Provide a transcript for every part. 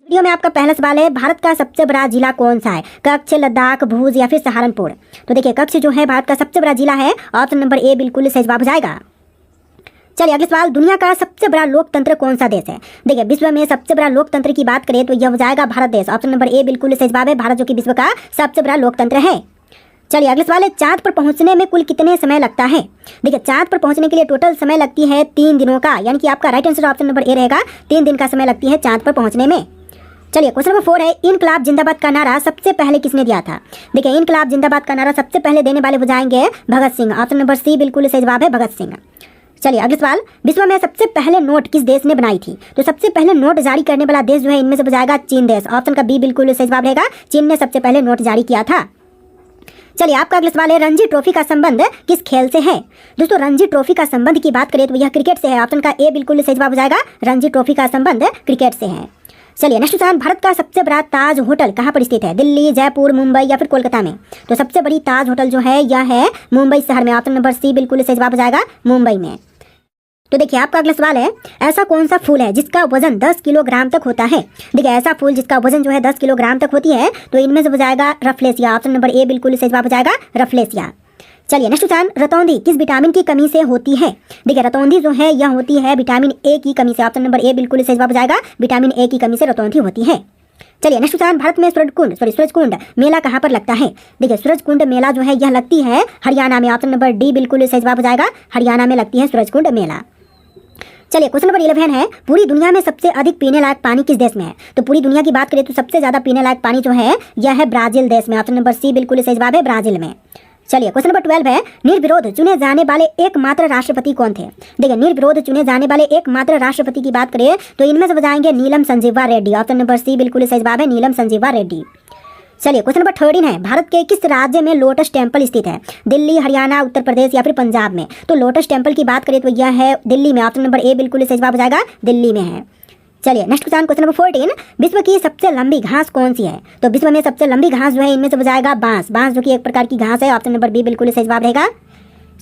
Video में आपका पहला सवाल है, भारत का सबसे बड़ा जिला कौन सा है? कच्छ, लद्दाख, भूज या फिर सहारनपुर? तो देखिए कच्छ जो है भारत का सबसे बड़ा जिला है। ऑप्शन नंबर ए बिल्कुल सही जवाब हो जाएगा। चलिए अगला सवाल, दुनिया का सबसे बड़ा लोकतंत्र कौन सा देश है? देखिए विश्व में सबसे बड़ा लोकतंत्र की बात करें तो यह हो जाएगा भारत देश। ऑप्शन नंबर ए बिल्कुल सही जवाब है, भारत जो कि विश्व का सबसे बड़ा लोकतंत्र है। चलिए अगला सवाल है, चांद पर पहुंचने में कुल कितने समय लगता है? देखिए चांद पर पहुंचने के लिए टोटल समय लगती है 3 दिनों का, यानी कि आपका राइट आंसर ऑप्शन नंबर ए रहेगा। 3 दिन का समय लगती है चांद पर पहुंचने में। चलिए क्वेश्चन नंबर 4 है, इनकलाब जिंदाबाद का नारा सबसे पहले किसने दिया था? देखिए इनकलाब जिंदाबाद का नारा सबसे पहले देने वाले हो जाएंगे Bhagat Singh. Option number C बिल्कुल सही जवाब है, भगत सिंह। चलिए अगला सवाल, विश्व में सबसे पहले नोट किस देश ने बनाई थी? तो सबसे पहले नोट जारी करने वाला देश जो है इनमें से हो जाएगा चीन देश। ऑप्शन का बी बिल्कुल सही जवाब रहेगा, चीन ने सबसे पहले नोट जारी किया था। चलिए आपका अगला सवाल है, रणजी ट्रॉफी का संबंध किस खेल से है? दोस्तों रणजी ट्रॉफी का संबंध की बात करें तो यह क्रिकेट से है। ऑप्शन का ए बिल्कुल सही जवाब हो जाएगा, रणजी ट्रॉफी का संबंध क्रिकेट से है। चलिए नेक्स्ट क्वेश्चन, भारत का सबसे बड़ा ताज होटल कहाँ पर स्थित है? दिल्ली, जयपुर, मुंबई या फिर कोलकाता में? तो सबसे बड़ी ताज होटल जो है यह है मुंबई शहर में। ऑप्शन नंबर सी बिल्कुल सही जवाब हो जाएगा, मुंबई में। तो देखिए आपका अगला सवाल है, ऐसा कौन सा फूल है जिसका वजन 10 किलोग्राम तक होता है? देखिए ऐसा फूल जिसका वजन जो है 10 किलोग्राम तक होती है तो इनमें से हो जाएगा रफलेसिया। ऑप्शन नंबर ए बिल्कुल सही जवाब हो जाएगा, रफलेसिया। चलिए नेक्स्ट क्वेश्चन, रतौंधी किस विटामिन की कमी से होती है? देखिए रतौंधी जो है यह होती है विटामिन ए की कमी से। ऑप्शन नंबर ए बिल्कुल सही जवाब हो जाएगा, विटामिन ए की कमी से रतौंधी होती है। चलिए नेक्स्ट क्वेश्चन, भारत में सूरजकुंड मेला कहाँ पर लगता है? देखिए सूरजकुंड मेला जो है यह लगती है हरियाणा में। ऑप्शन नंबर डी बिल्कुल सही जवाब हो जाएगा, हरियाणा में लगती है सूरजकुंड मेला। चलिए क्वेश्चन नंबर 11 है, पूरी दुनिया में सबसे अधिक पीने लायक पानी किस देश में है? तो पूरी दुनिया की बात करें तो सबसे ज्यादा पीने लायक पानी जो है यह है ब्राजील देश में। ऑप्शन नंबर सी बिल्कुल सही जवाब है, ब्राजील में। चलिए क्वेश्चन नंबर 12 है, निर्विरोध चुने जाने वाले एकमात्र राष्ट्रपति कौन थे? देखिए निर्विरोध चुने जाने वाले एकमात्र राष्ट्रपति की बात करें तो इनमें से हो जाएंगे Neelam Sanjiva Reddy. Option number C बिल्कुल सही जवाब है, नीलम संजीवा रेड्डी। चलिए क्वेश्चन नंबर 13 है, भारत के किस राज्य में लोटस टेम्पल स्थित है? दिल्ली, हरियाणा, उत्तर प्रदेश या फिर पंजाब में? तो लोटस टेम्पल की बात करें तो यह है दिल्ली में। ऑप्शन नंबर ए बिल्कुल सही जवाब हो जाएगा, दिल्ली में है। चलिए नेक्स्ट क्वेश्चन नंबर 14, विश्व की सबसे लंबी घास कौन सी है? तो विश्व में सबसे लंबी घास जो है इनमें से हो जाएगा बांस जो कि एक प्रकार की घास है। ऑप्शन नंबर बी बिल्कुल सही जवाब रहेगा।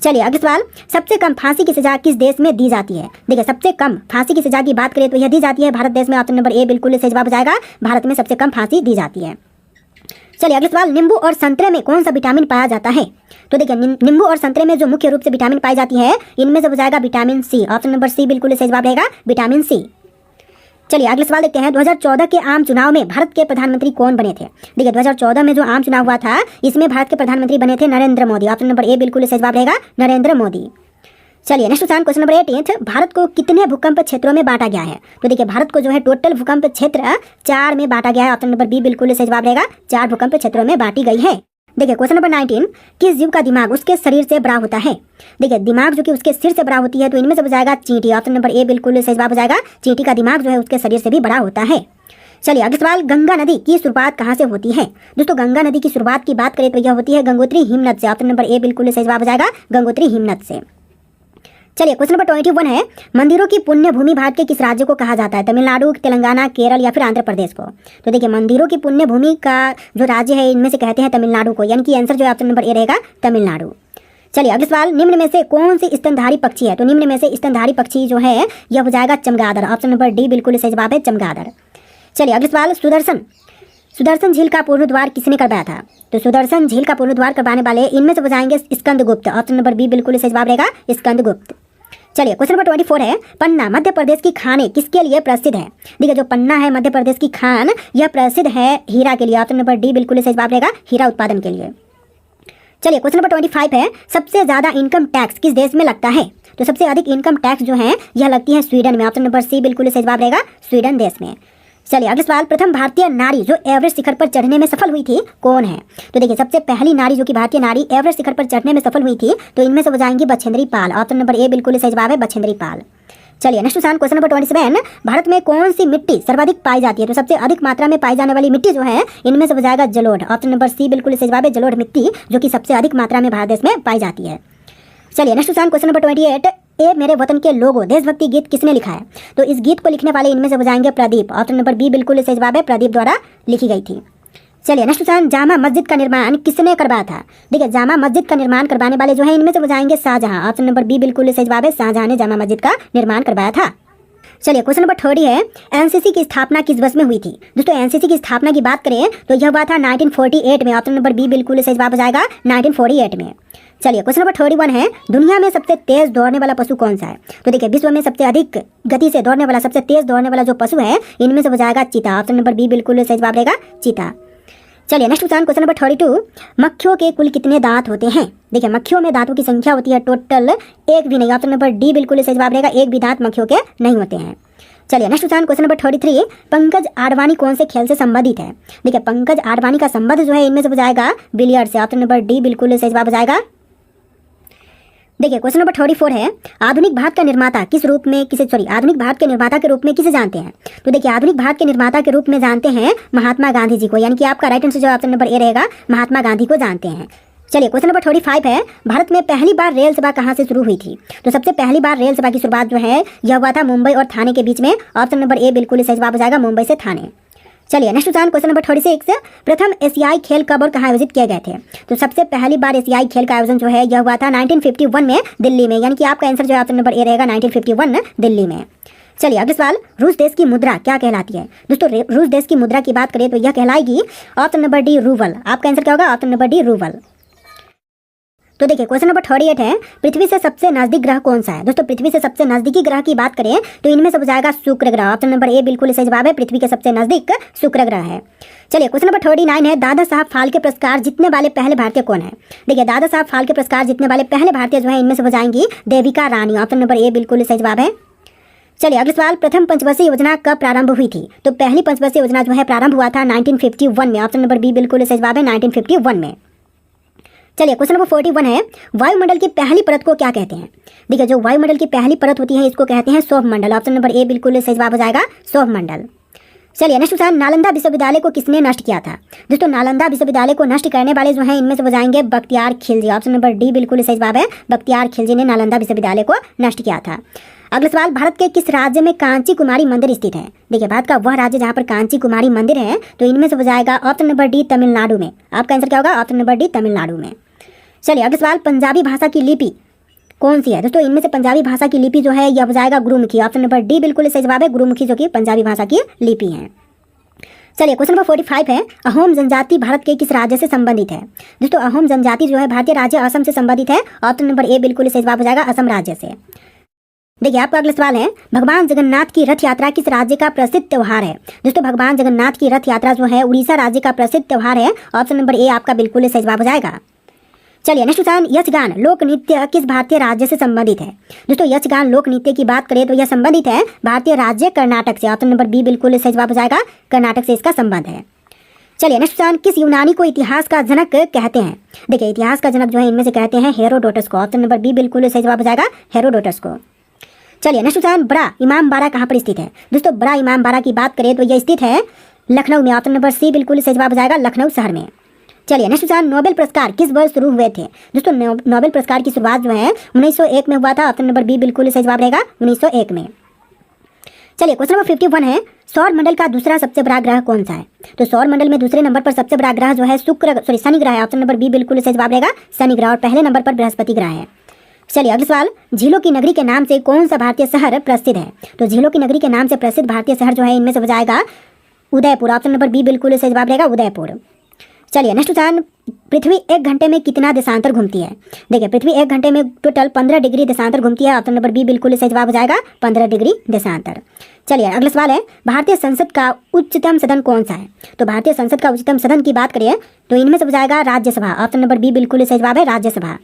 चलिए अगला सवाल, सबसे कम फांसी की सजा किस देश में दी जाती है? देखिए सबसे कम फांसी की सजा की बात करें तो यह दी जाती है भारत देश में। ऑप्शन नंबर ए बिल्कुल सही जवाब हो जाएगा, भारत में सबसे कम फांसी दी जाती है। चलिए अगला सवाल, नींबू और संतरे में कौन सा विटामिन पाया जाता है? तो देखिए नींबू और संतरे में जो मुख्य रूप से विटामिन पाई जाती है इनमें से हो जाएगा vitamin C. Option number C बिल्कुल सही जवाब रहेगा, विटामिन सी। चलिए अगला सवाल देखते हैं, 2014 के आम चुनाव में भारत के प्रधानमंत्री कौन बने थे? देखिए 2014 में जो आम चुनाव हुआ था इसमें भारत के प्रधानमंत्री बने थे Narendra Modi. Option number A बिल्कुल सही जवाब रहेगा, नरेंद्र मोदी। चलिए नेक्स्ट क्वेश्चन नंबर 18, भारत को कितने भूकंप क्षेत्रों में बांटा गया है? तो देखिए भारत को जो है टोटल भूकंप क्षेत्र 4 में बांटा गया है। ऑप्शन नंबर बी बिल्कुल सही जवाब रहेगा, 4 भूकंप क्षेत्रों में बांटी गई है। देखिए क्वेश्चन नंबर 19, किस जीव का दिमाग उसके शरीर से बड़ा होता है? देखिए दिमाग जो कि उसके सिर से बड़ा होती है तो इनमें से हो जाएगा चींटी। ऑप्शन नंबर ए बिल्कुल सही जवाब हो जाएगा, चींटी का दिमाग जो है उसके शरीर से भी बड़ा होता है। चलिए अगला सवाल, गंगा नदी की शुरुआत कहाँ से होती है? दोस्तों गंगा नदी की शुरुआत की बात करें तो यह होती है गंगोत्री हिमनद से। ऑप्शन नंबर ए बिल्कुल सही जवाब हो जाएगा, गंगोत्री हिमनद से। चलिए क्वेश्चन नंबर 21 है, मंदिरों की पुण्य भूमि भारत के किस राज्य को कहा जाता है? तमिलनाडु, तेलंगाना, केरल या फिर आंध्र प्रदेश को? तो देखिए मंदिरों की पुण्य भूमि का जो राज्य है इनमें से कहते हैं तमिलनाडु को, यानी कि आंसर जो है ऑप्शन नंबर ए रहेगा, तमिलनाडु। चलिए अगला सवाल, निम्न में से कौन सी स्तनधारी पक्षी है? तो निम्न में से स्तनधारी पक्षी जो है यह हो जाएगा चमगादड़। ऑप्शन नंबर डी बिल्कुल सही जवाब है, चमगादड़। चलिए अगला सवाल, सुदर्शन झील का पुनरुद्धार किसने करवाया था? तो सुदर्शन झील का पुनरुद्धार करवाने वाले इनमें से हो जाएंगे स्कंदगुप्त। ऑप्शन नंबर बी बिल्कुल सही जवाब रहेगा, स्कंदगुप्त। चलिए क्वेश्चन नंबर 24 है, पन्ना मध्य प्रदेश की खान किसके लिए प्रसिद्ध है? देखिए जो पन्ना है मध्य प्रदेश की खान यह प्रसिद्ध है हीरा के लिए। ऑप्शन नंबर डी बिल्कुल सही जवाब रहेगा, हीरा उत्पादन के लिए। चलिए क्वेश्चन नंबर 25 है, सबसे ज्यादा इनकम टैक्स किस देश में लगता है? तो सबसे अधिक इनकम टैक्स जो है यह लगती है स्वीडन में। ऑप्शन नंबर सी बिल्कुल सही जवाब रहेगा, स्वीडन देश में। चलिए अगला सवाल, प्रथम भारतीय नारी जो एवरेस्ट शिखर पर चढ़ने में सफल हुई थी कौन है? तो देखिए सबसे पहली नारी जो कि भारतीय नारी एवरेस्ट शिखर पर चढ़ने में सफल हुई थी तो इनमें से हो जाएंगी Bachendri Pal. Option number A बिल्कुल सही जवाब है, बछेंद्री पाल। चलिए नेक्स्ट क्वेश्चन नंबर 27, भारत में कौन सी मिट्टी सर्वाधिक पाई जाती है? तो सबसे अधिक मात्रा में पाई जाने वाली मिट्टी जो है इनमें से हो जाएगा जलोढ़। ऑप्शन नंबर सी बिल्कुल सही जवाब है, जलोढ़ मिट्टी जो कि सबसे अधिक मात्रा में भारत देश में पाई जाती है। चलिए नेक्स्ट क्वेश्चन नंबर 28, ए मेरे वतन के लोगो देशभक्ति गीत किसने लिखा है? तो इस गीत को लिखने वाले इनमें से हो जाएंगे प्रदीप। ऑप्शन नंबर बी बिल्कुल सही जवाब है, प्रदीप द्वारा लिखी गई थी। चलिए नेक्स्ट क्वेश्चन, जामा मस्जिद का निर्माण किसने करवाया था? देखिए जामा मस्जिद का निर्माण करवाने वाले जो है इनमें से हो जाएंगे शाहजहां। ऑप्शन नंबर बी बिल्कुल सही जवाब है, शाहजहां ने जामा मस्जिद का निर्माण करवाया था। चलिए क्वेश्चन नंबर 30 है, एनसीसी की स्थापना किस वर्ष में हुई थी? दोस्तों एनसीसी की स्थापना की बात करें तो यह हुआ था 1948 में। ऑप्शन नंबर बी बिल्कुल सही जवाब हो जाएगा 1948 में। चलिए क्वेश्चन नंबर 31 है, दुनिया में सबसे तेज दौड़ने वाला पशु कौन सा है? तो देखिए विश्व में सबसे अधिक गति से दौड़ने वाला, सबसे तेज दौड़ने वाला जो पशु है इनमें से हो जाएगा चीता। ऑप्शन नंबर बी बिल्कुल सही जवाब रहेगा चीता। चलिए नेक्स्ट क्वेश्चन नंबर 32, मक्खियों के कुल कितने दांत होते हैं? देखिए मक्खियों में दांतों की संख्या होती है टोटल एक भी नहीं। ऑप्शन नंबर डी बिल्कुल सही जवाब रहेगा, एक भी दांत मक्खियों के नहीं होते हैं। चलिए next question number 33, Pankaj Advani कौन से खेल से संबंधित है? देखिए पंकज आडवाणी का संबंध जो है इनमें से हो जाएगा बिलियर्ड से। ऑप्शन नंबर डी बिल्कुल सही जवाब हो जाएगा। देखिए क्वेश्चन नंबर 34 है, आधुनिक भारत का निर्माता किस रूप में आधुनिक भारत के निर्माता के रूप में किसे जानते हैं? तो देखिए आधुनिक भारत के निर्माता के रूप में जानते हैं महात्मा गांधी जी को, यानी कि आपका राइट आंसर जो ऑप्शन नंबर ए रहेगा, महात्मा गांधी को जानते हैं। चलिए क्वेश्चन नंबर 35 है, भारत में पहली बार रेल सेवा कहाँ से शुरू हुई थी? तो सबसे पहली बार रेल सेवा की शुरुआत जो है यह हुआ था मुंबई और थाने के बीच में। ऑप्शन नंबर ए बिल्कुल सही जवाब हो जाएगा, मुंबई से थाने। चलिए नेक्स्ट क्वेश्चन नंबर 36, प्रथम एशियाई खेल कब और कहाँ आयोजित किए गए थे? तो सबसे पहली बार एशियाई खेल का आयोजन जो है यह हुआ था 1951 में दिल्ली में, यानी कि आपका आंसर जो है ऑप्शन नंबर ए रहेगा 1951 दिल्ली में। चलिए अगला सवाल, रूस देश की मुद्रा क्या कहलाती है? दोस्तों रूस देश की मुद्रा की बात करें तो यह कहलाएगी ऑप्शन नंबर डी रूबल। आपका आंसर क्या होगा? Option number D rouble. तो देखिए क्वेश्चन नंबर 38 है, पृथ्वी से सबसे नजदीक ग्रह कौन सा है? दोस्तों पृथ्वी से सबसे नजदीकी ग्रह की बात करें तो इनमें से हो जाएगा शुक्र ग्रह। ऑप्शन नंबर ए बिल्कुल सही जवाब है, पृथ्वी के सबसे नजदीक शुक्र ग्रह है। चलिए क्वेश्चन नंबर 39 है, दादा साहब फाल्के पुरस्कार जीतने वाले पहले भारतीय कौन है? देखिए दादा साहब फाल्के पुरस्कार जीतने वाले पहले भारतीय जो है इनमें से हो जाएंगी Devika Rani. Option number A बिल्कुल सही जवाब है। चलिए अगला सवाल, प्रथम पंचवर्षीय योजना कब प्रारंभ हुई थी? तो पहली पंचवर्षीय योजना जो है प्रारंभ हुआ था 1951 में। ऑप्शन नंबर बी बिल्कुल सही जवाब है, 1951 में। चलिए क्वेश्चन नंबर 41 है, वायुमंडल की पहली परत को क्या कहते हैं? देखिए जो वायुमंडल की पहली परत होती है इसको कहते हैं सौरमंडल। ऑप्शन नंबर ए बिल्कुल सही जवाब हो जाएगा, सौरमंडल। चलिए नेक्स्ट क्वेश्चन, नालंदा विश्वविद्यालय को किसने नष्ट किया था? दोस्तों नालंदा विश्वविद्यालय को नष्ट करने वाले जो हैं इनमें से हो जाएंगे Bakhtiyar Khilji. Option number D बिल्कुल सही जवाब है, बख्तियार खिलजी ने नालंदा विश्वविद्यालय को नष्ट किया था। अगला सवाल, भारत के किस राज्य में कांची कुमारी मंदिर स्थित है? देखिए भारत का वह राज्य जहाँ पर कांची कुमारी मंदिर है तो इनमें से हो जाएगा ऑप्शन नंबर डी तमिलनाडु में। आपका आंसर क्या होगा? ऑप्शन नंबर डी तमिलनाडु में। चलिए अगला सवाल, पंजाबी भाषा की लिपि कौन सी है? दोस्तों इनमें से पंजाबी भाषा की लिपि जो है यह हो जाएगा गुरुमुखी। ऑप्शन नंबर डी बिल्कुल सही जवाब है, गुरुमुखी जो कि पंजाबी भाषा की लिपि है। चलिए क्वेश्चन नंबर 45 है, अहोम जनजाति भारत के किस राज्य से संबंधित है? दोस्तों अहोम जनजाति जो है भारतीय राज्य असम से संबंधित है। ऑप्शन नंबर ए बिल्कुल सही जवाब हो जाएगा, असम राज्य से। देखिए आपका अगला सवाल है, भगवान जगन्नाथ की रथ यात्रा किस राज्य का प्रसिद्ध त्योहार है? दोस्तों भगवान जगन्नाथ की रथ यात्रा जो है उड़ीसा राज्य का प्रसिद्ध त्योहार है। ऑप्शन नंबर ए आपका बिल्कुल सही जवाब हो जाएगा। चलिए नेक्स्ट क्वेश्चन, यक्षगान लोक नृत्य किस भारतीय राज्य से संबंधित है? दोस्तों यक्षगान लोक नृत्य की बात करें तो यह संबंधित है भारतीय राज्य कर्नाटक से। ऑप्शन नंबर बी बिल्कुल सही जवाब हो जाएगा, कर्नाटक से इसका संबंध है। चलिए नेक्स्ट क्वेश्चन, किस यूनानी को इतिहास का जनक कहते हैं? देखिए इतिहास का जनक जो है इनमें से कहते हैं हेरोडोटस को। ऑप्शन नंबर बी बिल्कुल सही जवाब हो जाएगा, हेरोडोटस को। चलिए नेक्स्ट क्वेश्चन, बड़ा इमामबाड़ा कहाँ पर स्थित है? दोस्तों बड़ा इमामबाड़ा की बात करें तो यह स्थित है लखनऊ में। ऑप्शन नंबर सी बिल्कुल सही जवाब हो जाएगा, लखनऊ शहर में। चलिए नेक्स्ट क्वेश्चन, नोबेल पुरस्कार किस वर्ष शुरू हुए थे? दोस्तों नोबेल पुरस्कार की शुरुआत जो है 1901 में हुआ था। ऑप्शन नंबर बी बिल्कुल सही जवाब रहेगा, 1901 में। चलिए क्वेश्चन नंबर 51 है, सौर मंडल का दूसरा सबसे बड़ा ग्रह कौन सा है? तो सौर मंडल में दूसरे नंबर पर सबसे बड़ा ग्रह जो है शनि ग्रह है। ऑप्शन नंबर बी बिल्कुल सही जवाब रहेगा, शनि ग्रह। और पहले नंबर पर बृहस्पति ग्रह है। चलिए अगला सवाल, झीलों की नगरी के नाम से कौन सा भारतीय शहर प्रसिद्ध है? तो झीलों की नगरी के नाम से प्रसिद्ध भारतीय शहर जो है इनमें से हो जाएगा उदयपुर। ऑप्शन नंबर बी बिल्कुल सही जवाब रहेगा, उदयपुर। चलिए नेक्स्ट क्वेश्चन, पृथ्वी एक घंटे में कितना देशांतर घूमती है? देखिए पृथ्वी एक घंटे में टोटल 15 डिग्री देशांतर घूमती है। ऑप्शन नंबर बी बिल्कुल सही जवाब हो जाएगा, 15 डिग्री देशांतर। चलिए अगला सवाल है, भारतीय संसद का उच्चतम सदन कौन सा है? तो भारतीय संसद का उच्चतम सदन की बात करें तो इनमें से हो जाएगा राज्यसभा। ऑप्शन नंबर बी बिल्कुल सही जवाब है, राज्यसभा।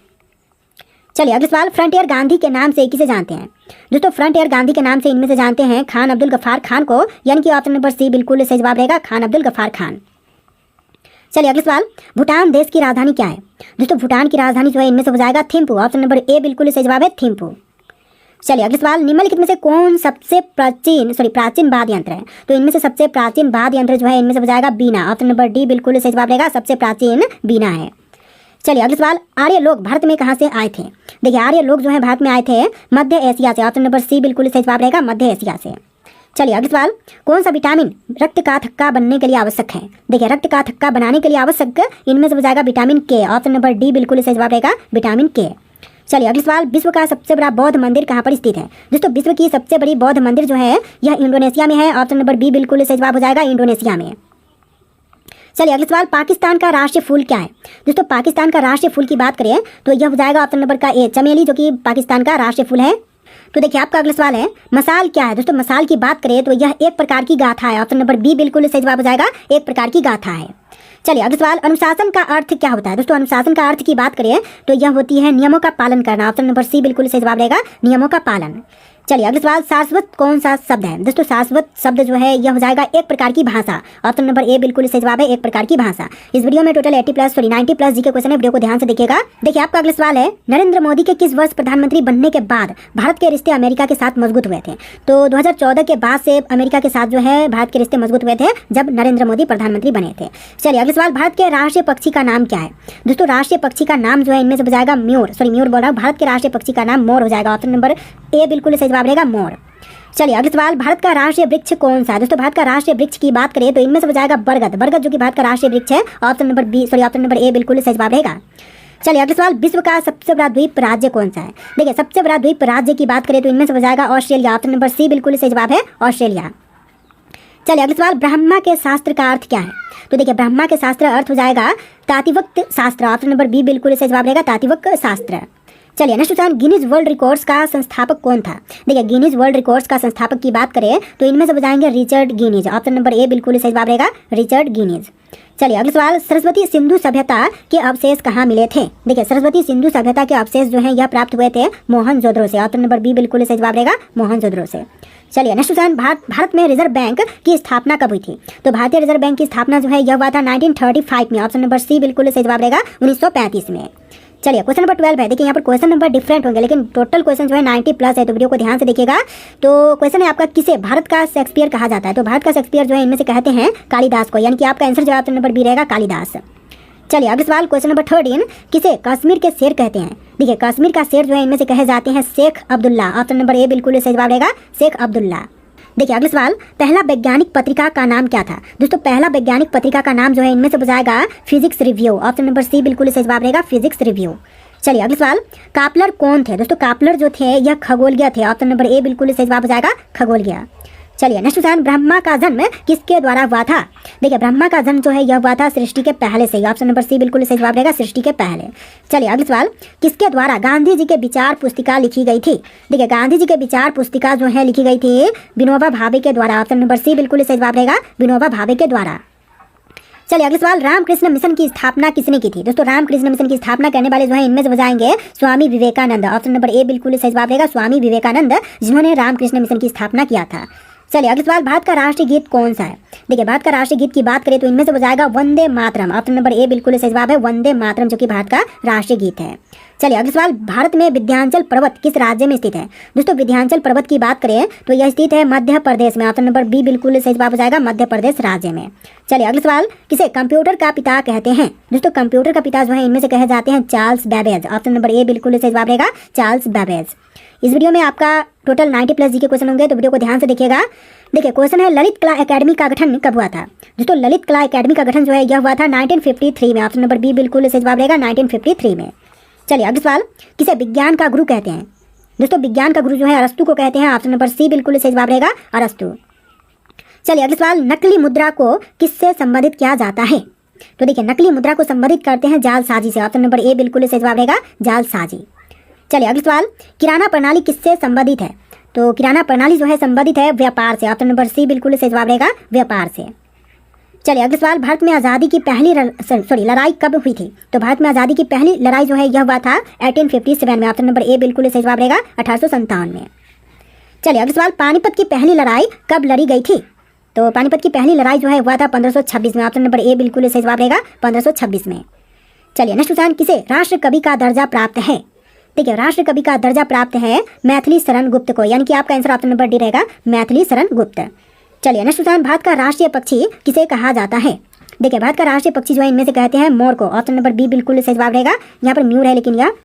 चलिए अगला सवाल, फ्रंटियर गांधी के नाम से किसे जानते हैं? दोस्तों फ्रंटियर गांधी के नाम से इनमें से जानते हैं खान अब्दुल गफ्फार खान को, यानी कि ऑप्शन नंबर सी बिल्कुल सही जवाब रहेगा, खान अब्दुल गफ्फार खान। चलिए अगला सवाल, भूटान देश की राजधानी क्या है? दोस्तों भूटान की राजधानी जो है इनमें से हो जाएगा थिम्पू। ऑप्शन नंबर ए बिल्कुल सही जवाब है, थिम्पू। चलिए अगला सवाल, निम्नलिखित में से कौन सबसे प्राचीन वाद्य यंत्र है? तो इनमें से सबसे प्राचीन वाद्य यंत्र जो है इनमें से हो जाएगा बीना। ऑप्शन नंबर डी बिल्कुल सही जवाब रहेगा, सबसे प्राचीन बीना है। चलिए अगला सवाल, आर्य लोग भारत में कहाँ से आए थे? देखिए आर्य लोग जो है भारत में आए थे मध्य एशिया से। ऑप्शन नंबर सी बिल्कुल सही जवाब रहेगा, मध्य एशिया से। चलिए अगला सवाल, कौन सा विटामिन रक्त का थक्का बनने के लिए आवश्यक है? देखिए रक्त का थक्का बनाने के लिए आवश्यक इनमें से हो जाएगा विटामिन के। ऑप्शन नंबर डी बिल्कुल सही जवाब रहेगा, विटामिन के। चलिए अगला सवाल, विश्व का सबसे बड़ा बौद्ध मंदिर कहाँ पर स्थित है? दोस्तों विश्व की सबसे बड़ी बौद्ध मंदिर जो है यह इंडोनेशिया में है। ऑप्शन नंबर बी बिल्कुल सही जवाब हो जाएगा, इंडोनेशिया में। चलिए अगला सवाल, पाकिस्तान का राष्ट्रीय फूल क्या है? दोस्तों पाकिस्तान का राष्ट्रीय फूल की बात करें तो यह हो जाएगा ऑप्शन नंबर का ए, चमेली, जो कि पाकिस्तान का राष्ट्रीय फूल है। तो देखिए आपका अगला सवाल है, मसाल क्या है? दोस्तों मसाल की बात करें तो यह एक प्रकार की गाथा है। ऑप्शन नंबर बी बिल्कुल सही जवाब हो जाएगा, एक प्रकार की गाथा है। चलिए अगला सवाल, अनुशासन का अर्थ क्या होता है? दोस्तों अनुशासन का अर्थ की बात करें तो यह होती है नियमों का पालन करना। ऑप्शन नंबर सी बिल्कुल सही जवाब रहेगा, नियमों का पालन। चलिए अगला सवाल, शाश्वत कौन सा शब्द है? दोस्तों शाश्वत शब्द जो है यह हो जाएगा एक प्रकार की भाषा। ऑप्शन नंबर ए बिल्कुल सही जवाब है, एक प्रकार की भाषा। इस वीडियो में टोटल 90+ जी के क्वेश्चन है, वीडियो को ध्यान से देखिएगा। देखिए आपका अगला सवाल है, नरेंद्र मोदी के किस वर्ष प्रधानमंत्री बनने के बाद भारत के रिश्ते अमेरिका के साथ मजबूत हुए थे? तो 2014 के बाद से अमेरिका के साथ जो है भारत के रिश्ते मजबूत हुए थे जब नरेंद्र मोदी प्रधानमंत्री बने थे। चलिए अगला सवाल, भारत के राष्ट्रीय पक्षी का नाम क्या है? दोस्तों राष्ट्रीय पक्षी का नाम जो है इनमें से हो जाएगा म्यूर बोल रहा हूँ। भारत के राष्ट्रीय पक्षी का नाम मोर हो जाएगा। ऑप्शन नंबर ए बिल्कुल सही जवाब रहेगा, मोर। चलिए अगला सवाल, भारत का राष्ट्रीय वृक्ष कौन सा है? दोस्तों भारत का राष्ट्रीय वृक्ष की बात करें तो इनमें से हो जाएगा बरगद, जो कि भारत का राष्ट्रीय वृक्ष है। ऑप्शन नंबर ए बिल्कुल सही जवाब रहेगा। चलिए अगला सवाल, विश्व का सबसे बड़ा द्वीप राज्य कौन सा है? देखिए सबसे बड़ा द्वीप राज्य की बात करें तो इनमें से हो जाएगा ऑस्ट्रेलिया। ऑप्शन नंबर सी बिल्कुल सही जवाब है, ऑस्ट्रेलिया। चलिए अगला सवाल, ब्रह्मा के शास्त्र का अर्थ क्या है? तो देखिए ब्रह्मा के शास्त्र अर्थ हो जाएगा तातिवक्त शास्त्र। ऑप्शन नंबर बी बिल्कुल सही जवाब रहेगा, तातिवक्त शास्त्र। चलिए next question, Guinness world records का संस्थापक कौन था? देखिए गिनीज वर्ल्ड रिकॉर्ड्स का संस्थापक की बात करें तो इनमें से बजाएंगे Richard Guinness. Option number A बिल्कुल सही जवाब रहेगा, रिचर्ड गिनीज। चलिए अगला सवाल, सरस्वती सिंधु सभ्यता के अवशेष कहाँ मिले थे? देखिए सरस्वती सिंधु सभ्यता के अवशेष जो है यह प्राप्त हुए थे मोहनजोदड़ो से। ऑप्शन नंबर बी बिल्कुल सही जवाब रहेगा, मोहनजोदड़ो से। चलिए नेक्स्ट क्वेश्चन, भारत में रिजर्व बैंक की स्थापना कब हुई थी? तो भारतीय रिजर्व बैंक की स्थापना जो है यह हुआ था 1935 में। ऑप्शन नंबर सी बिल्कुल सही जवाब रहेगा, 1935 में। चलिए क्वेश्चन नंबर 12 है। देखिए यहाँ पर क्वेश्चन नंबर डिफरेंट होंगे लेकिन टोटल क्वेश्चन जो है 90+ है, तो वीडियो को ध्यान से देखिएगा। तो क्वेश्चन है आपका, किसे भारत का शेक्सपियर कहा जाता है? तो भारत का शेक्सपियर जो है इनमें से कहते हैं कालिदास को, यानी कि आपका आंसर जो ऑप्शन नंबर बी रहेगा, कालिदास। चलिए अगला सवाल, क्वेश्चन नंबर 13, किसे कश्मीर के शेर कहते हैं? देखिए कश्मीर का शेर जो है इनमें से कहे जाते हैं Sheikh Abdullah. Option number A बिल्कुल सही जवाब रहेगा, शेख अब्दुल्ला। देखिए अगला सवाल, पहला वैज्ञानिक पत्रिका का नाम क्या था? दोस्तों पहला वैज्ञानिक पत्रिका का नाम जो है इनमें से बजाएगा physics review. Option number C बिल्कुल सही जवाब रहेगा, फिजिक्स रिव्यू। चलिए अगला सवाल, कापलर कौन थे? दोस्तों कापलर जो थे यह खगोलज्ञ थे। ऑप्शन नंबर ए बिल्कुल सही जवाब हो जाएगा, खगोलज्ञ। चलिए नेक्स्ट क्वेश्चन, ब्रह्मा का जन्म किसके द्वारा हुआ था? देखिए ब्रह्मा का जन्म जो है यह हुआ था सृष्टि के पहले से ही। ऑप्शन नंबर सी बिल्कुल सही जवाब रहेगा, सृष्टि के पहले। चलिए अगला सवाल, किसके द्वारा गांधी जी के विचार पुस्तिका लिखी गई थी? देखिए गांधी जी के विचार पुस्तिका जो है लिखी गई थी विनोबा भावे के द्वारा। ऑप्शन नंबर सी बिल्कुल सही जवाब रहेगा, विनोबा भावे के द्वारा। चलिए अगला सवाल, रामकृष्ण मिशन की स्थापना किसने की थी? दोस्तों रामकृष्ण मिशन की स्थापना करने वाले जो है इनमें से बजाएंगे Swami Vivekananda. Option number A बिल्कुल सही जवाब रहेगा, स्वामी विवेकानंद, जिन्होंने रामकृष्ण मिशन की स्थापना किया था। चलिए अगला सवाल, भारत का राष्ट्रीय गीत कौन सा है? देखिए भारत का राष्ट्रीय गीत की बात करें तो इनमें से बजाएगा Vande Mataram. Option number A बिल्कुल सही जवाब है, वंदे मातरम, जो कि भारत का राष्ट्रीय गीत है। चलिए अगला सवाल, भारत में विंध्याचल पर्वत किस राज्य में स्थित है? दोस्तों विंध्याचल पर्वत की बात करें तो यह स्थित है मध्य प्रदेश में। ऑप्शन नंबर बी बिल्कुल सही जवाब हो जाएगा, मध्य प्रदेश राज्य में। चलिए अगला सवाल, किसे कंप्यूटर का पिता कहते हैं? दोस्तों कंप्यूटर का पिता जो है इनमें से कहे जाते हैं Charles Babbage. Option number A बिल्कुल सही जवाब रहेगा, चार्ल्स बैबेज। इस वीडियो में आपका टोटल 90+ जी के क्वेश्चन होंगे, तो वीडियो को ध्यान से देखिएगा। देखिए क्वेश्चन है, ललित कला एकेडमी का गठन कब हुआ था? दोस्तों ललित कला एकेडमी का गठन जो है यह हुआ था 1953 में। ऑप्शन नंबर बी बिल्कुल सही जवाब रहेगा, 1953 में। चलिए अगला सवाल, किसे विज्ञान का गुरु कहते हैं? दोस्तों विज्ञान का गुरु जो है अरस्तु को कहते हैं। ऑप्शन नंबर सी बिल्कुल सही जवाब रहेगा, अरस्तु। चलिए अगला सवाल, नकली मुद्रा को किससे संबंधित किया जाता है? तो देखिए नकली मुद्रा को संबंधित करते हैं जालसाजी से। ऑप्शन नंबर ए बिल्कुल सही जवाब रहेगा, जालसाजी। चलिए अगला सवाल, किराना प्रणाली किससे संबंधित है? तो किराना प्रणाली जो है संबंधित है व्यापार से। ऑप्शन नंबर सी बिल्कुल सही जवाब रहेगा, व्यापार से। चलिए अगला सवाल, भारत में आज़ादी की पहली लड़ाई कब हुई थी? तो भारत में आज़ादी की पहली लड़ाई जो है यह हुआ था 1857 में। ऑप्शन नंबर ए बिल्कुल सही जवाब रहेगा, 1857 में। चलिए अगला सवाल, पानीपत की पहली लड़ाई कब लड़ी गई थी? तो पानीपत की पहली लड़ाई जो है हुआ था 1526 में। ऑप्शन नंबर ए बिल्कुल सही जवाब रहेगा, 1526 में। चलिए नेक्स्ट क्वेश्चन, किसे राष्ट्र कवि का दर्जा प्राप्त है? देखिए राष्ट्र कवि का दर्जा प्राप्त है मैथिली शरण गुप्त को, यानी कि आपका आंसर ऑप्शन नंबर डी रहेगा, मैथिली शरण गुप्त। चलिए नेक्स्ट क्वेश्चन, भारत का राष्ट्रीय पक्षी किसे कहा जाता है? देखिए भारत का राष्ट्रीय पक्षी जो है इनमें से कहते हैं मोर को। ऑप्शन नंबर बी बिल्कुल सही जवाब रहेगा, यहाँ पर म्यूर है लेकिन यह